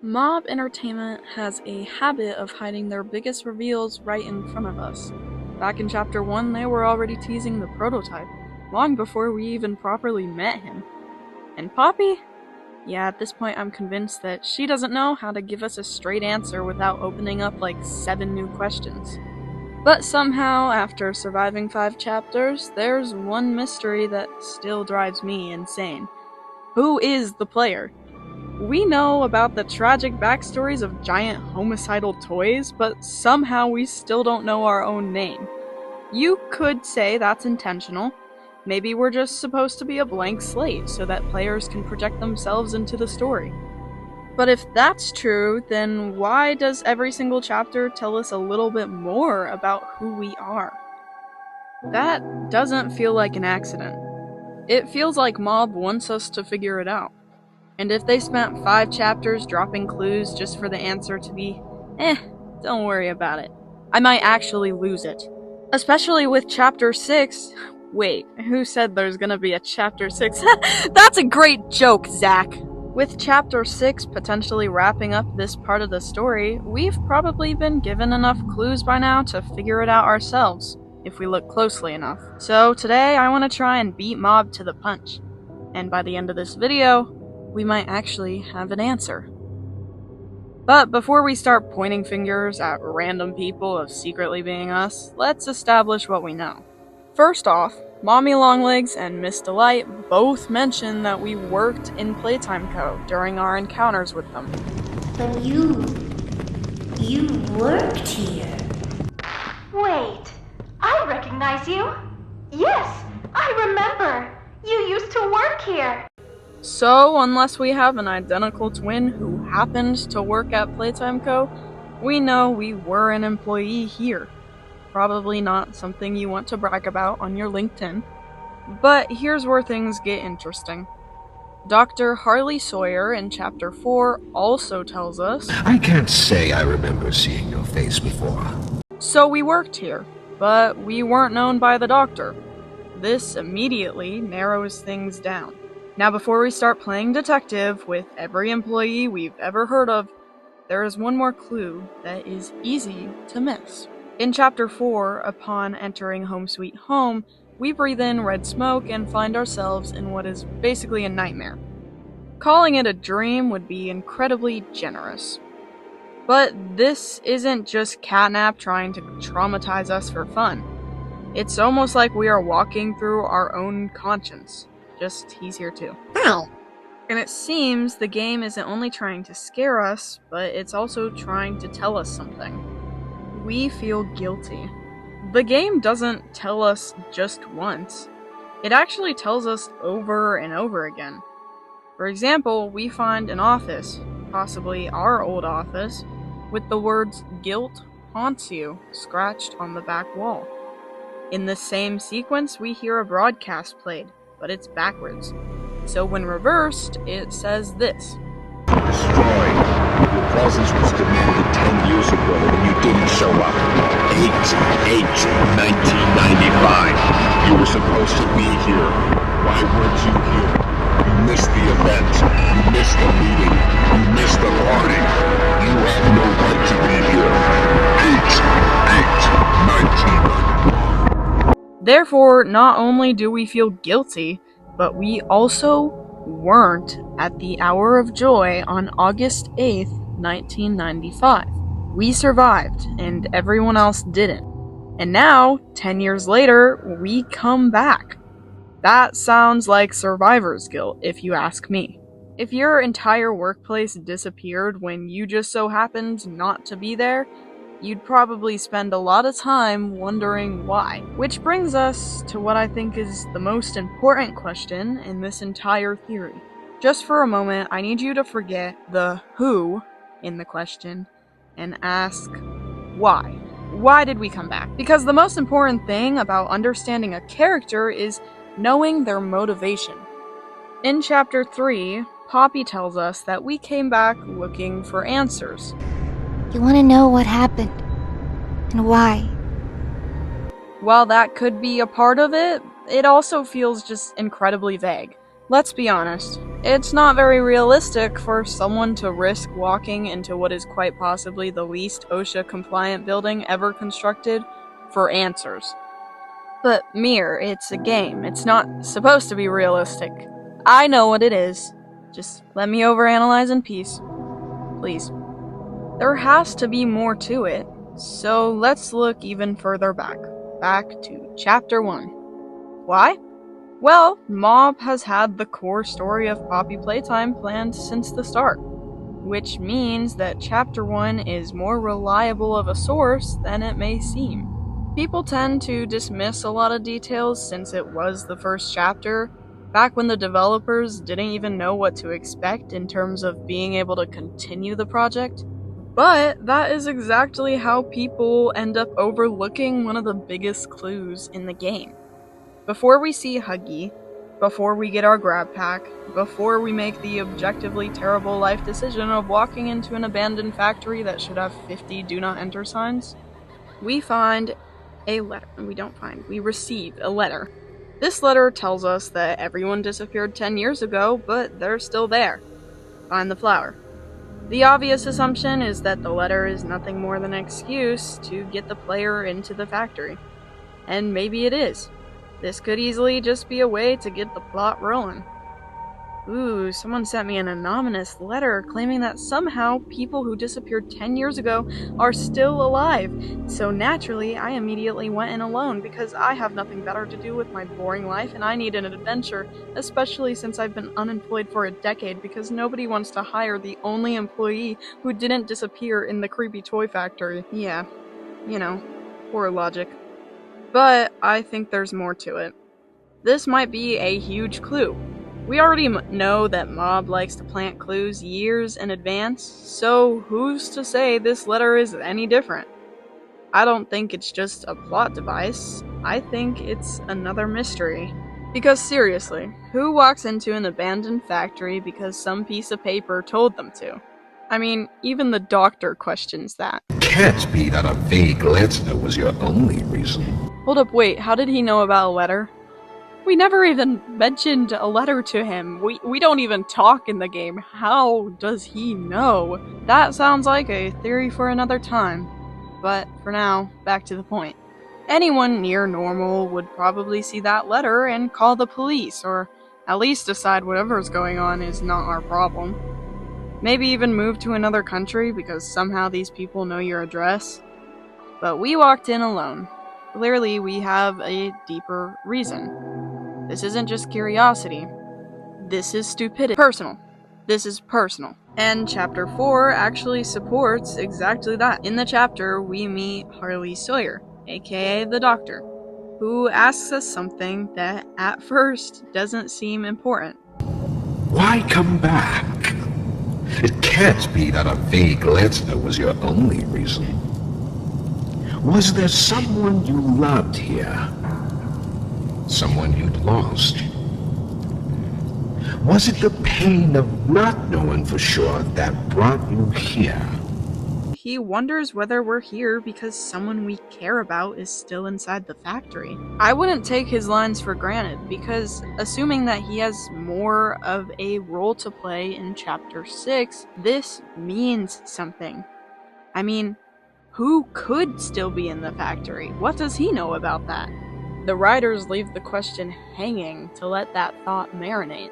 Mob Entertainment has a habit of hiding their biggest reveals right in front of us. Back in Chapter 1, they were already teasing the prototype, long before we even properly met him. And Poppy? Yeah, at this point I'm convinced that she doesn't know how to give us a straight answer without opening up like 7 new questions. But somehow, after surviving 5 chapters, there's one mystery that still drives me insane. Who is the player? We know about the tragic backstories of giant homicidal toys, but somehow we still don't know our own name. You could say that's intentional. Maybe we're just supposed to be a blank slate so that players can project themselves into the story. But if that's true, then why does every single chapter tell us a little bit more about who we are? That doesn't feel like an accident. It feels like Mob wants us to figure it out. And if they spent 5 chapters dropping clues just for the answer to be, don't worry about it, I might actually lose it. Especially with Chapter 6. Wait, who said there's gonna be a Chapter 6? That's a great joke, Zach! With Chapter 6 potentially wrapping up this part of the story, we've probably been given enough clues by now to figure it out ourselves, if we look closely enough. So today I want to try and beat Mob to the punch. And by the end of this video, we might actually have an answer. But before we start pointing fingers at random people of secretly being us, let's establish what we know. First off, Mommy Longlegs and Miss Delight both mention that we worked in Playtime Co. during our encounters with them. But you worked here. Wait, I recognize you. Yes, I remember. You used to work here. So, unless we have an identical twin who happened to work at Playtime Co., we know we were an employee here. Probably not something you want to brag about on your LinkedIn. But here's where things get interesting. Dr. Harley Sawyer in Chapter 4 also tells us, I can't say I remember seeing your face before. So we worked here, but we weren't known by the doctor. This immediately narrows things down. Now before we start playing detective with every employee we've ever heard of, there is one more clue that is easy to miss. In Chapter 4, upon entering Home Sweet Home, we breathe in red smoke and find ourselves in what is basically a nightmare. Calling it a dream would be incredibly generous. But this isn't just Catnap trying to traumatize us for fun. It's almost like we are walking through our own conscience. Just he's here too. Hi. And it seems the game isn't only trying to scare us, but it's also trying to tell us something. We feel guilty. The game doesn't tell us just once. It actually tells us over and over again. For example, we find an office, possibly our old office, with the words "Guilt haunts you" scratched on the back wall. In the same sequence, we hear a broadcast played, but it's backwards. So when reversed, it says this. Destroyed. Your presence was demanded 10 years ago when you didn't show up. 8/8/1995. You were supposed to be here. Why weren't you here? You missed the event. You missed the meeting. You missed the party. You have no right to be here. 8/8/1995. Therefore, not only do we feel guilty, but we also weren't at the Hour of Joy on August 8th, 1995. We survived, and everyone else didn't. And now, 10 years later, we come back. That sounds like survivor's guilt, if you ask me. If your entire workplace disappeared when you just so happened not to be there, you'd probably spend a lot of time wondering why. Which brings us to what I think is the most important question in this entire theory. Just for a moment, I need you to forget the who in the question and ask why. Why did we come back? Because the most important thing about understanding a character is knowing their motivation. In Chapter 3, Poppy tells us that we came back looking for answers. You want to know what happened and why. While that could be a part of it, it also feels just incredibly vague. Let's be honest, it's not very realistic for someone to risk walking into what is quite possibly the least OSHA-compliant building ever constructed for answers. But Mir, it's a game. It's not supposed to be realistic. I know what it is. Just let me overanalyze in peace. Please. There has to be more to it, so let's look even further back. Back to Chapter 1. Why? Well, Mob has had the core story of Poppy Playtime planned since the start, which means that Chapter 1 is more reliable of a source than it may seem. People tend to dismiss a lot of details since it was the first chapter, back when the developers didn't even know what to expect in terms of being able to continue the project. But that is exactly how people end up overlooking one of the biggest clues in the game. Before we see Huggy, before we get our grab pack, before we make the objectively terrible life decision of walking into an abandoned factory that should have 50 do not enter signs, we find a letter. We receive a letter. This letter tells us that everyone disappeared 10 years ago, but they're still there. Find the flower. The obvious assumption is that the letter is nothing more than an excuse to get the player into the factory. And maybe it is. This could easily just be a way to get the plot rolling. Ooh, someone sent me an anonymous letter claiming that somehow people who disappeared 10 years ago are still alive. So naturally, I immediately went in alone because I have nothing better to do with my boring life and I need an adventure, especially since I've been unemployed for a decade because nobody wants to hire the only employee who didn't disappear in the creepy toy factory. Yeah, poor logic. But I think there's more to it. This might be a huge clue. We already know that Mob likes to plant clues years in advance, so who's to say this letter is any different? I don't think it's just a plot device. I think it's another mystery. Because seriously, who walks into an abandoned factory because some piece of paper told them to? I mean, even the doctor questions that. Can't be that a vague letter was your only reason. Hold up, wait, how did he know about a letter? We never even mentioned a letter to him. We don't even talk in the game. How does he know? That sounds like a theory for another time. But for now, back to the point. Anyone near normal would probably see that letter and call the police, or at least decide whatever's going on is not our problem. Maybe even move to another country because somehow these people know your address. But we walked in alone. Clearly, we have a deeper reason. This isn't just curiosity. This is stupidity. Personal. This is personal. And Chapter 4 actually supports exactly that. In the chapter, we meet Harley Sawyer, aka the Doctor, who asks us something that at first doesn't seem important. Why come back? It can't be that a vague letter was your only reason. Was there someone you loved here? Someone you'd lost? Was it the pain of not knowing for sure that brought you here? He wonders whether we're here because someone we care about is still inside the factory. I wouldn't take his lines for granted, because assuming that he has more of a role to play in Chapter 6, this means something. I mean, who could still be in the factory? What does he know about that? The writers leave the question hanging to let that thought marinate.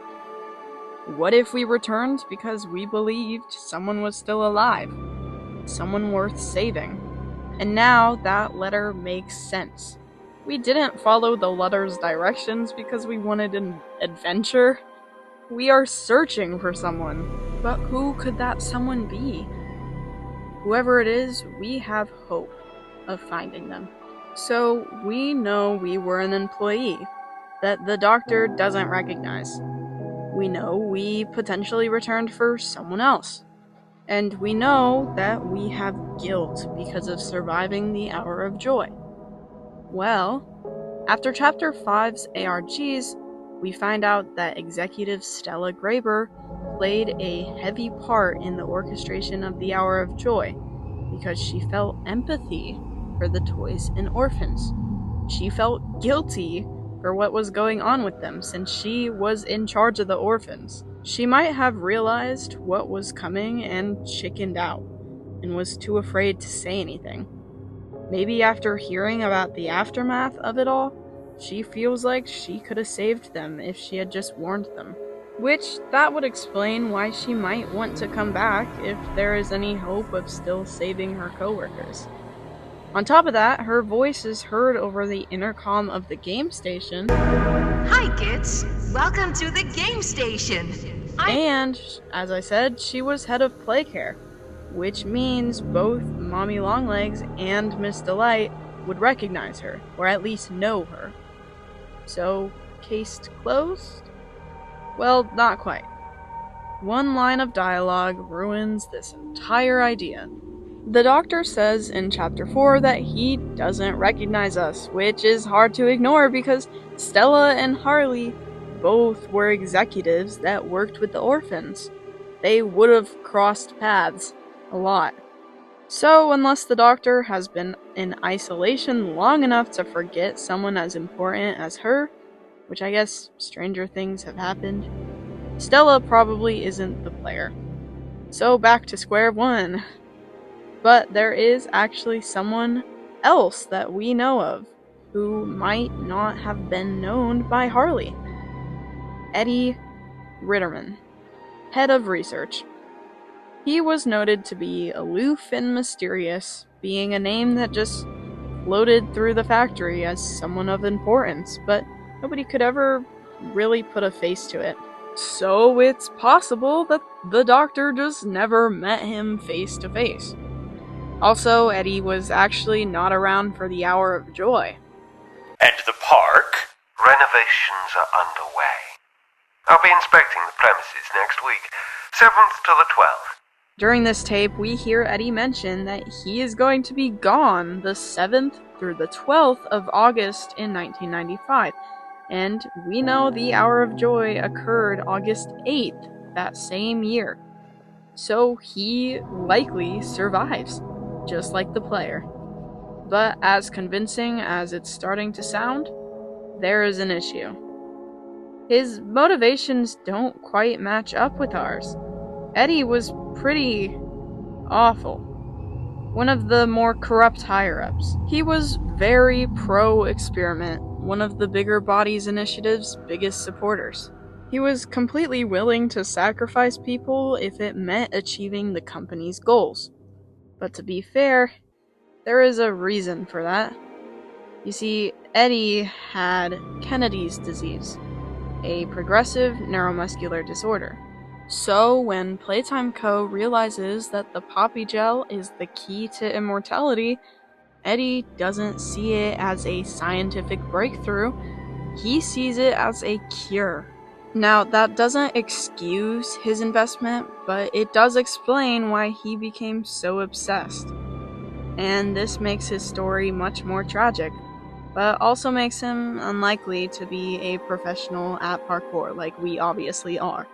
What if we returned because we believed someone was still alive? Someone worth saving? And now that letter makes sense. We didn't follow the letter's directions because we wanted an adventure. We are searching for someone. But who could that someone be? Whoever it is, we have hope of finding them. So we know we were an employee that the Doctor doesn't recognize. We know we potentially returned for someone else. And we know that we have guilt because of surviving the Hour of Joy. Well, after Chapter 5's ARGs, we find out that Executive Stella Greyber played a heavy part in the orchestration of the Hour of Joy because she felt empathy for the toys and orphans. She felt guilty for what was going on with them since she was in charge of the orphans. She might have realized what was coming and chickened out, and was too afraid to say anything. Maybe after hearing about the aftermath of it all, she feels like she could have saved them if she had just warned them. Which, that would explain why she might want to come back if there is any hope of still saving her coworkers. On top of that, her voice is heard over the intercom of the game station. Hi kids, welcome to the game station. And, as I said, she was head of play care, which means both Mommy Longlegs and Miss Delight would recognize her, or at least know her. So, case closed? Well, not quite. One line of dialogue ruins this entire idea. The Doctor says in Chapter 4 that he doesn't recognize us, which is hard to ignore because Stella and Harley both were executives that worked with the orphans. They would have crossed paths a lot. So, unless the Doctor has been in isolation long enough to forget someone as important as her, which I guess stranger things have happened, Stella probably isn't the player. So back to square one. But there is actually someone else that we know of who might not have been known by Harley. Eddie Ritterman, head of research. He was noted to be aloof and mysterious, being a name that just floated through the factory as someone of importance, but nobody could ever really put a face to it. So it's possible that the Doctor just never met him face to face. Also, Eddie was actually not around for the Hour of Joy. And the park? Renovations are underway. I'll be inspecting the premises next week, 7th to the 12th. During this tape, we hear Eddie mention that he is going to be gone the 7th through the 12th of August in 1995, and we know the Hour of Joy occurred August 8th that same year. So he likely survives, just like the player. But as convincing as it's starting to sound, there is an issue. His motivations don't quite match up with ours. Eddie was pretty awful. One of the more corrupt higher-ups. He was very pro-experiment, one of the Bigger Bodies Initiative's biggest supporters. He was completely willing to sacrifice people if it meant achieving the company's goals. But to be fair, there is a reason for that. You see, Eddie had Kennedy's disease, a progressive neuromuscular disorder. So, when Playtime Co. realizes that the poppy gel is the key to immortality, Eddie doesn't see it as a scientific breakthrough, he sees it as a cure. Now, that doesn't excuse his investment, but it does explain why he became so obsessed. And this makes his story much more tragic, but also makes him unlikely to be a professional at parkour like we obviously are.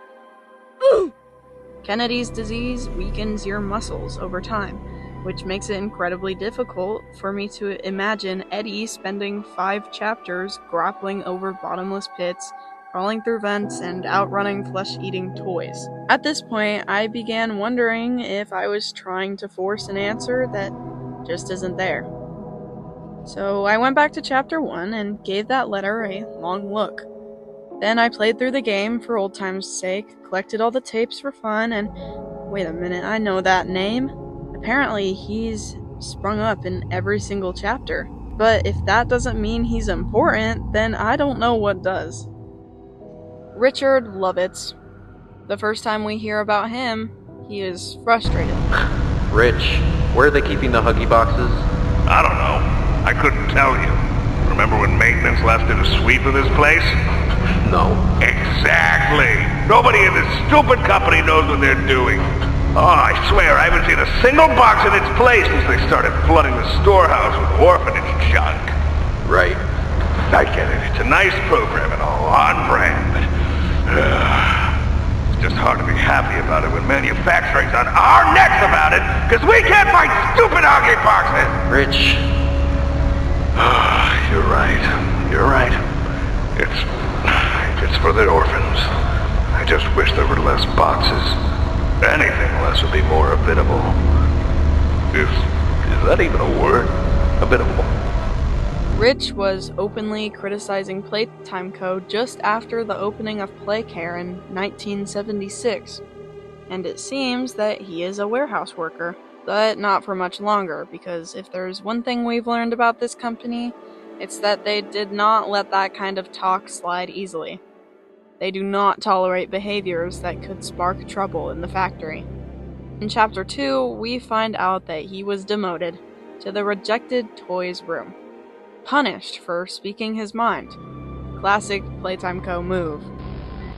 Kennedy's disease weakens your muscles over time, which makes it incredibly difficult for me to imagine Eddie spending 5 chapters grappling over bottomless pits, crawling through vents, and outrunning flesh-eating toys. At this point, I began wondering if I was trying to force an answer that just isn't there. So I went back to Chapter 1 and gave that letter a long look. Then I played through the game for old time's sake, collected all the tapes for fun, and wait a minute, I know that name. Apparently he's sprung up in every single chapter. But if that doesn't mean he's important, then I don't know what does. Richard Lovitz. The first time we hear about him, he is frustrated. Rich, where are they keeping the Huggy boxes? I don't know. I couldn't tell you. Remember when maintenance left did a sweep of this place? No. Exactly. Nobody in this stupid company knows what they're doing. Oh, I swear I haven't seen a single box in its place since they started flooding the storehouse with orphanage junk. Right. I get it. It's a nice program and all, on brand, but it's just hard to be happy about it when manufacturing's on our necks about it, because we can't find stupid Huggy boxes! Rich. You're right. You're right. It's for the orphans. I just wish there were less boxes. Anything less would be more habitable. Is that even a word? Habitable. Rich was openly criticizing Playtime Co. just after the opening of Playcare in 1976, and it seems that he is a warehouse worker, but not for much longer, because if there's one thing we've learned about this company, it's that they did not let that kind of talk slide easily. They do not tolerate behaviors that could spark trouble in the factory. In Chapter 2, we find out that he was demoted to the rejected toys room, punished for speaking his mind. Classic Playtime Co. move.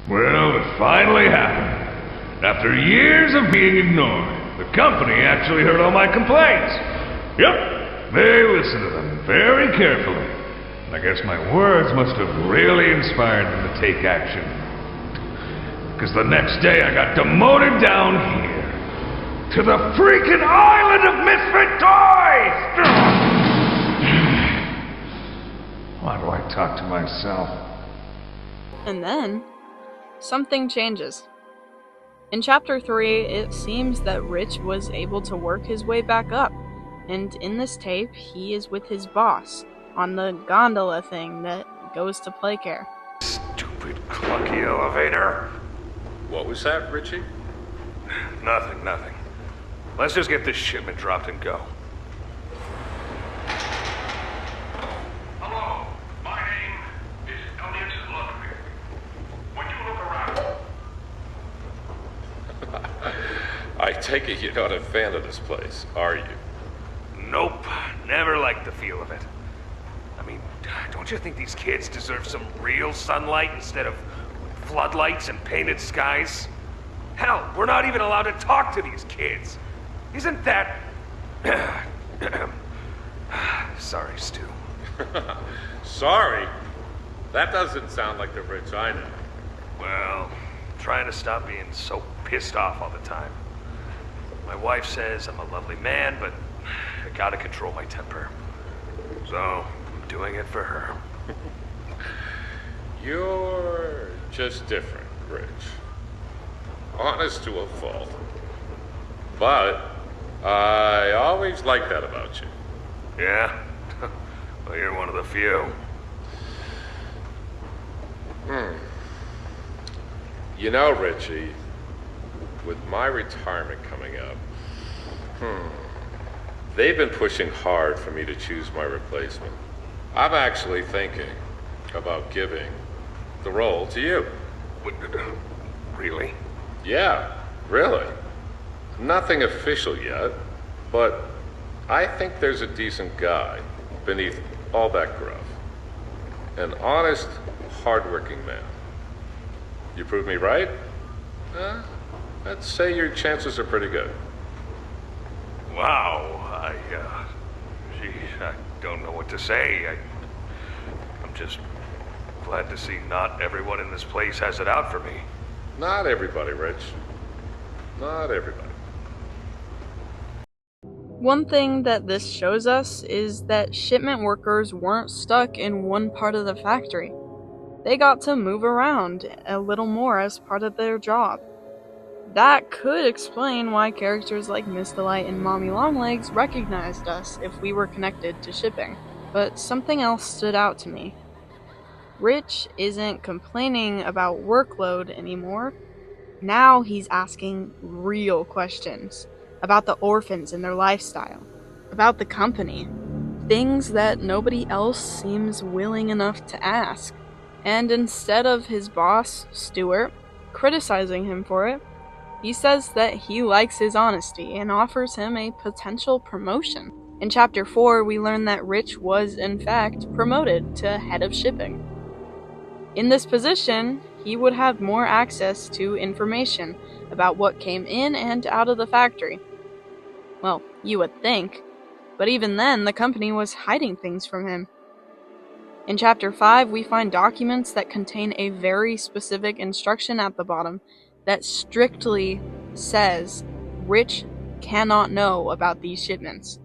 Well, it finally happened. After years of being ignored, the company actually heard all my complaints. Yep, they listened to them very carefully. And I guess my words must have really inspired them to take action. Because the next day I got demoted down here to the freaking island of misfit toys! Why do I talk to myself? And then, something changes. In Chapter 3, it seems that Rich was able to work his way back up, and in this tape, he is with his boss on the gondola thing that goes to Playcare. Stupid clunky elevator. What was that, Richie? Nothing. Let's just get this shipment dropped and go. Hello, my name is Lovitz. When you look around... I take it you're not a fan of this place, are you? Nope, never liked the feel of it. I mean, don't you think these kids deserve some real sunlight instead of floodlights and painted skies? Hell, we're not even allowed to talk to these kids. Isn't that... Sorry, Stu. Sorry? That doesn't sound like the Rich I know. Well, trying to stop being so pissed off all the time. My wife says I'm a lovely man, but I gotta control my temper. So, I'm doing it for her. You're just different, Rich. Honest to a fault. But I always liked that about you. Yeah? Well, you're one of the few. You know, Richie, with my retirement coming up, they've been pushing hard for me to choose my replacement. I'm actually thinking about giving the role to you. Really? Yeah, really. Nothing official yet, but I think there's a decent guy beneath all that gruff. An honest, hardworking man. You prove me right? I'd say your chances are pretty good. Wow, I don't know what to say. I'm just glad to see not everyone in this place has it out for me. Not everybody, Rich. Not everybody. One thing that this shows us is that shipment workers weren't stuck in one part of the factory. They got to move around a little more as part of their job. That could explain why characters like Miss Delight and Mommy Longlegs recognized us if we were connected to shipping. But something else stood out to me. Rich isn't complaining about workload anymore. Now he's asking real questions about the orphans and their lifestyle, about the company, things that nobody else seems willing enough to ask. And instead of his boss, Stuart, criticizing him for it, he says that he likes his honesty and offers him a potential promotion. In Chapter 4, we learn that Rich was, in fact, promoted to head of shipping. In this position, he would have more access to information about what came in and out of the factory. Well, you would think, but even then, the company was hiding things from him. In Chapter 5, we find documents that contain a very specific instruction at the bottom that strictly says Rich cannot know about these shipments.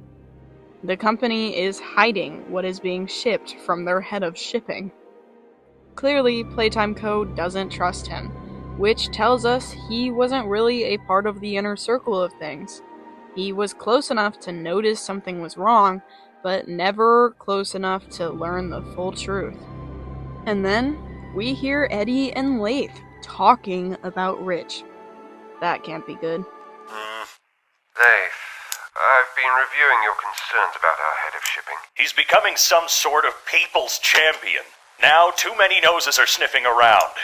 The company is hiding what is being shipped from their head of shipping. Clearly, Playtime Co. doesn't trust him, which tells us he wasn't really a part of the inner circle of things. He was close enough to notice something was wrong, but never close enough to learn the full truth. And then, we hear Eddie and Lath talking about Rich. That can't be good. Lath, I've been reviewing your concerns about our head of shipping. He's becoming some sort of people's champion. Now too many noses are sniffing around.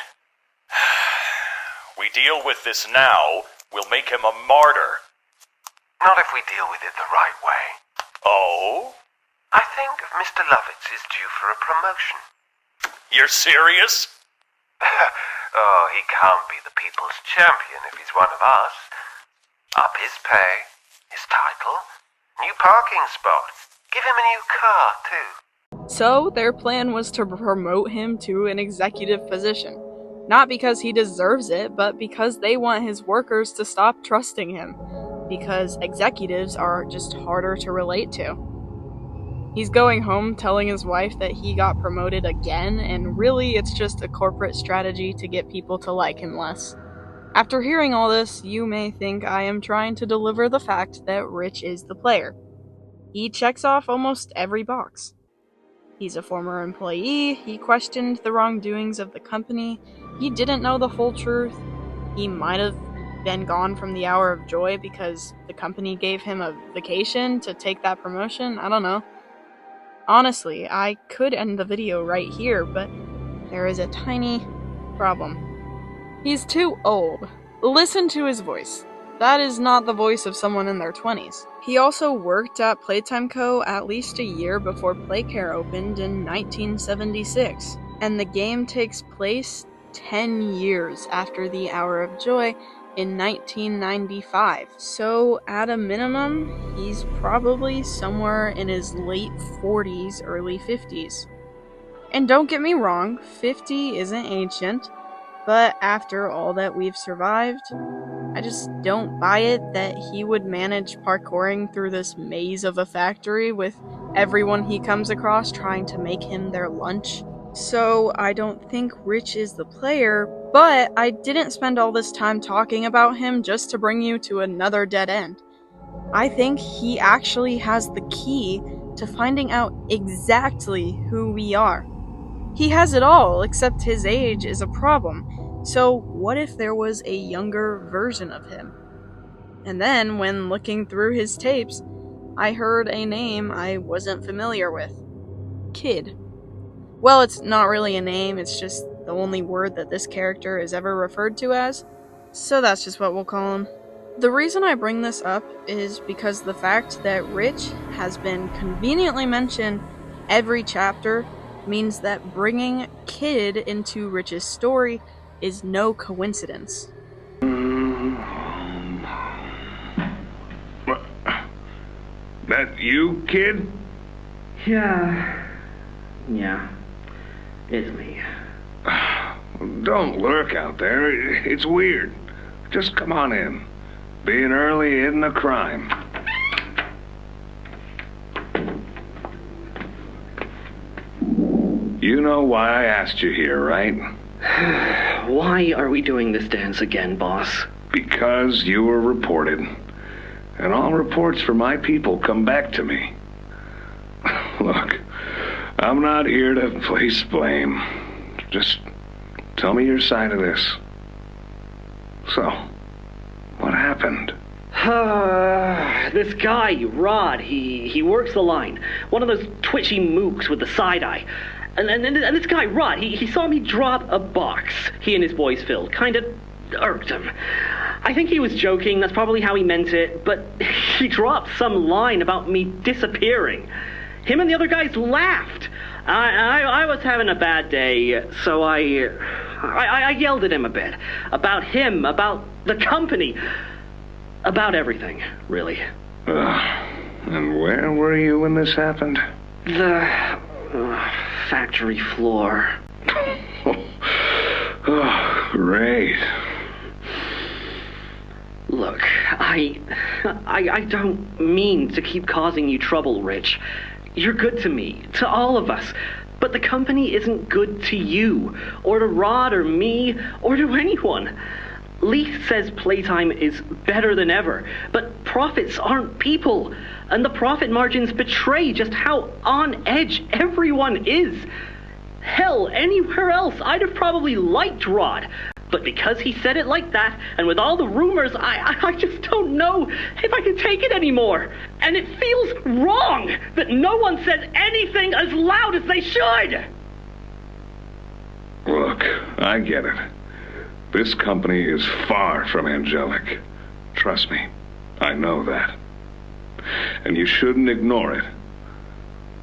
We deal with this now, we'll make him a martyr. Not if we deal with it the right way. Oh? I think Mr. Lovitz is due for a promotion. You're serious? Oh, he can't be the people's champion if he's one of us. Up his pay, his title, new parking spot. Give him a new car, too. So, their plan was to promote him to an executive position. Not because he deserves it, but because they want his workers to stop trusting him. Because executives are just harder to relate to. He's going home telling his wife that he got promoted again, and really it's just a corporate strategy to get people to like him less. After hearing all this, you may think I am trying to deliver the fact that Rich is the player. He checks off almost every box. He's a former employee, he questioned the wrongdoings of the company, he didn't know the full truth, he might have been gone from the Hour of Joy because the company gave him a vacation to take that promotion, I don't know. Honestly, I could end the video right here, but there is a tiny problem. He's too old. Listen to his voice. That is not the voice of someone in their 20s. He also worked at Playtime Co. at least a year before Playcare opened in 1976, and the game takes place 10 years after the Hour of Joy in 1995. So, at a minimum, he's probably somewhere in his late 40s, early 50s. And don't get me wrong, 50 isn't ancient, but after all that we've survived, I just don't buy it that he would manage parkouring through this maze of a factory with everyone he comes across trying to make him their lunch. So I don't think Rich is the player, but I didn't spend all this time talking about him just to bring you to another dead end. I think he actually has the key to finding out exactly who we are. He has it all, except his age is a problem. So what if there was a younger version of him? And then, when looking through his tapes, I heard a name I wasn't familiar with. Kid. Well, it's not really a name, it's just the only word that this character is ever referred to as, so that's just what we'll call him. The reason I bring this up is because the fact that Rich has been conveniently mentioned every chapter means that bringing Kid into Rich's story is no coincidence. That you, Kid? Yeah, it's me. Don't lurk out there. It's weird. Just come on in. Being early isn't a crime. You know why I asked you here, right? Why are we doing this dance again, boss? Because you were reported. And all reports for my people come back to me. Look, I'm not here to place blame. Just tell me your side of this. So, what happened? This guy, Rod, he works the line. One of those twitchy mooks with the side eye. And this guy, Rod, he saw me drop a box he and his boys filled. Kinda irked him. I think he was joking, that's probably how he meant it, but he dropped some line about me disappearing. Him and the other guys laughed. I was having a bad day, so I yelled at him a bit. About him, about the company, about everything, really. And where were you when this happened? The factory floor. Oh, great. Look, I don't mean to keep causing you trouble, Rich. You're good to me, to all of us. But the company isn't good to you, or to Rod, or me, or to anyone. Leith says playtime is better than ever, but profits aren't people, and the profit margins betray just how on edge everyone is. Hell, anywhere else I'd have probably liked Rod, but because he said it like that, and with all the rumors, I just don't know if I can take it anymore. And it feels wrong that no one says anything as loud as they should! Look, I get it. This company is far from angelic. Trust me, I know that. And you shouldn't ignore it.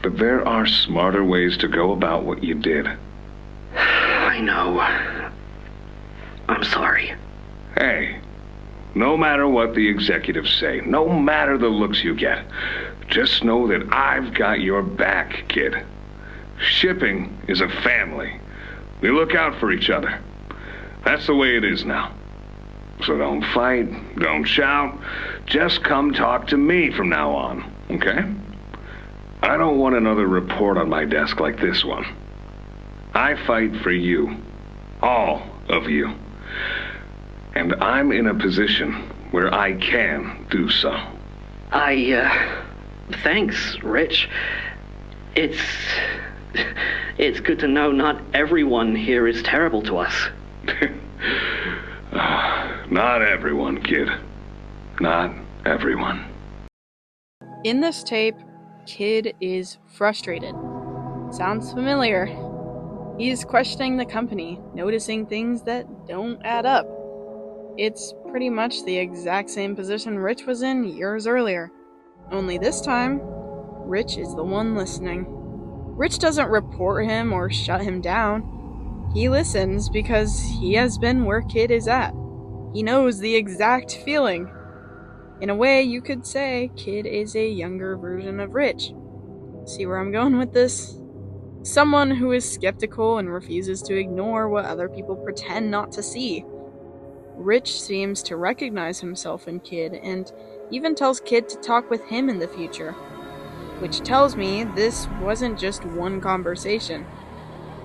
But there are smarter ways to go about what you did. I know. I'm sorry. Hey, no matter what the executives say, no matter the looks you get, just know that I've got your back, kid. Shipping is a family. We look out for each other. That's the way it is now. So don't fight, don't shout, just come talk to me from now on, okay? I don't want another report on my desk like this one. I fight for you. All of you. And I'm in a position where I can do so. Thanks, Rich. It's good to know not everyone here is terrible to us. Not everyone, kid. Not everyone. In this tape, Kid is frustrated. Sounds familiar. He's questioning the company, noticing things that don't add up. It's pretty much the exact same position Rich was in years earlier. Only this time, Rich is the one listening. Rich doesn't report him or shut him down. He listens because he has been where Kid is at. He knows the exact feeling. In a way, you could say Kid is a younger version of Rich. See where I'm going with this? Someone who is skeptical and refuses to ignore what other people pretend not to see. Rich seems to recognize himself in Kid and even tells Kid to talk with him in the future. Which tells me this wasn't just one conversation.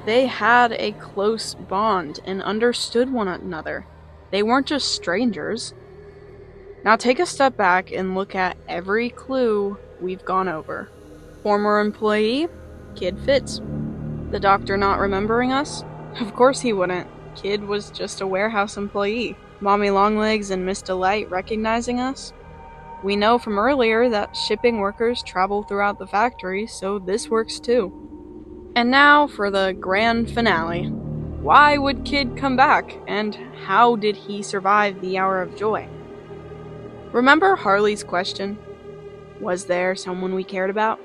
They had a close bond and understood one another. They weren't just strangers. Now take a step back and look at every clue we've gone over. Former employee, Kid fits. The doctor not remembering us? Of course he wouldn't. Kid was just a warehouse employee. Mommy Longlegs and Miss Delight recognizing us? We know from earlier that shipping workers travel throughout the factory, so this works too. And now for the grand finale. Why would Kid come back, and how did he survive the hour of joy? Remember Harley's question? Was there someone we cared about?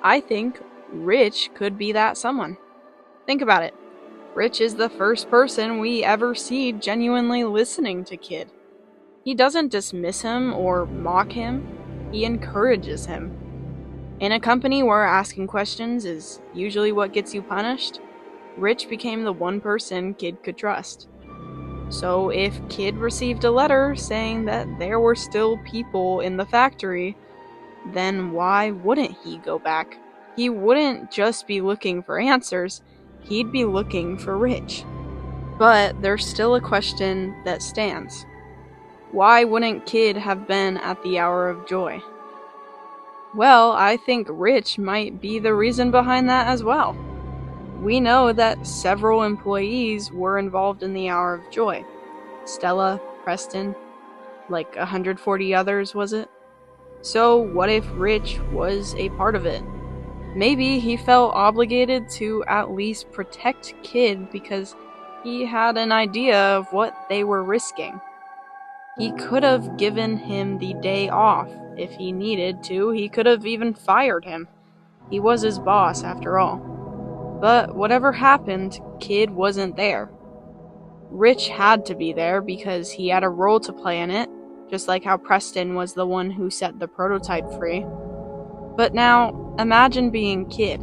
I think Rich could be that someone. Think about it. Rich is the first person we ever see genuinely listening to Kid. He doesn't dismiss him or mock him. He encourages him. In a company where asking questions is usually what gets you punished, Rich became the one person Kid could trust. So if Kid received a letter saying that there were still people in the factory, then why wouldn't he go back? He wouldn't just be looking for answers, he'd be looking for Rich. But there's still a question that stands. Why wouldn't Kid have been at the hour of joy? Well, I think Rich might be the reason behind that as well. We know that several employees were involved in the Hour of Joy. Stella, Preston, like 140 others, was it? So what if Rich was a part of it? Maybe he felt obligated to at least protect Kid because he had an idea of what they were risking. He could have given him the day off if he needed to. He could have even fired him. He was his boss after all. But whatever happened, Kid wasn't there. Rich had to be there because he had a role to play in it, just like how Preston was the one who set the prototype free. But now, imagine being Kid.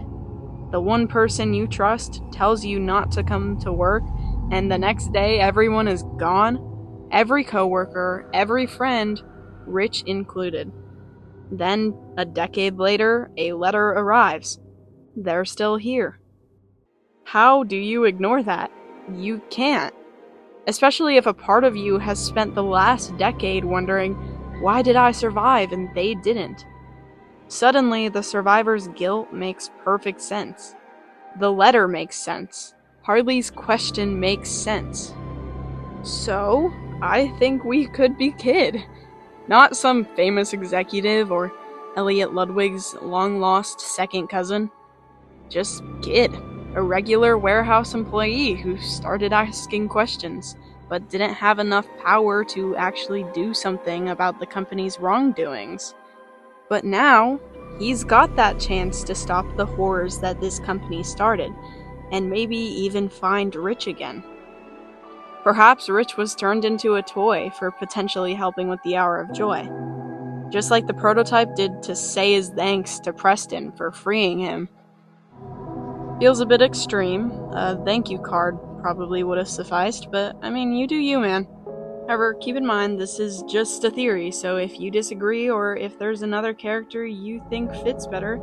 The one person you trust tells you not to come to work, and the next day everyone is gone. Every coworker, every friend, Rich included. Then, a decade later, a letter arrives. they're still here. How do you ignore that? You can't. Especially if a part of you has spent the last decade wondering, why did I survive and they didn't? Suddenly, the survivor's guilt makes perfect sense. The letter makes sense. Harley's question makes sense. So, I think we could be Kid. Not some famous executive or Elliot Ludwig's long-lost second cousin. Just Kid, a regular warehouse employee who started asking questions, but didn't have enough power to actually do something about the company's wrongdoings. But now, he's got that chance to stop the horrors that this company started, and maybe even find Rich again. Perhaps Rich was turned into a toy for potentially helping with the Hour of Joy. Just like the prototype did to say his thanks to Preston for freeing him. Feels a bit extreme. A thank you card probably would have sufficed, but I mean, you do you, man. However, keep in mind, this is just a theory, so if you disagree or if there's another character you think fits better,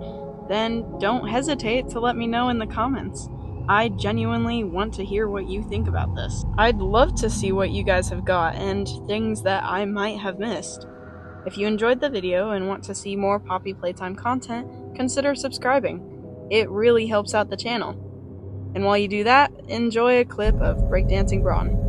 then don't hesitate to let me know in the comments. I genuinely want to hear what you think about this. I'd love to see what you guys have got and things that I might have missed. If you enjoyed the video and want to see more Poppy Playtime content, consider subscribing. It really helps out the channel. And while you do that, enjoy a clip of Breakdancing Bron.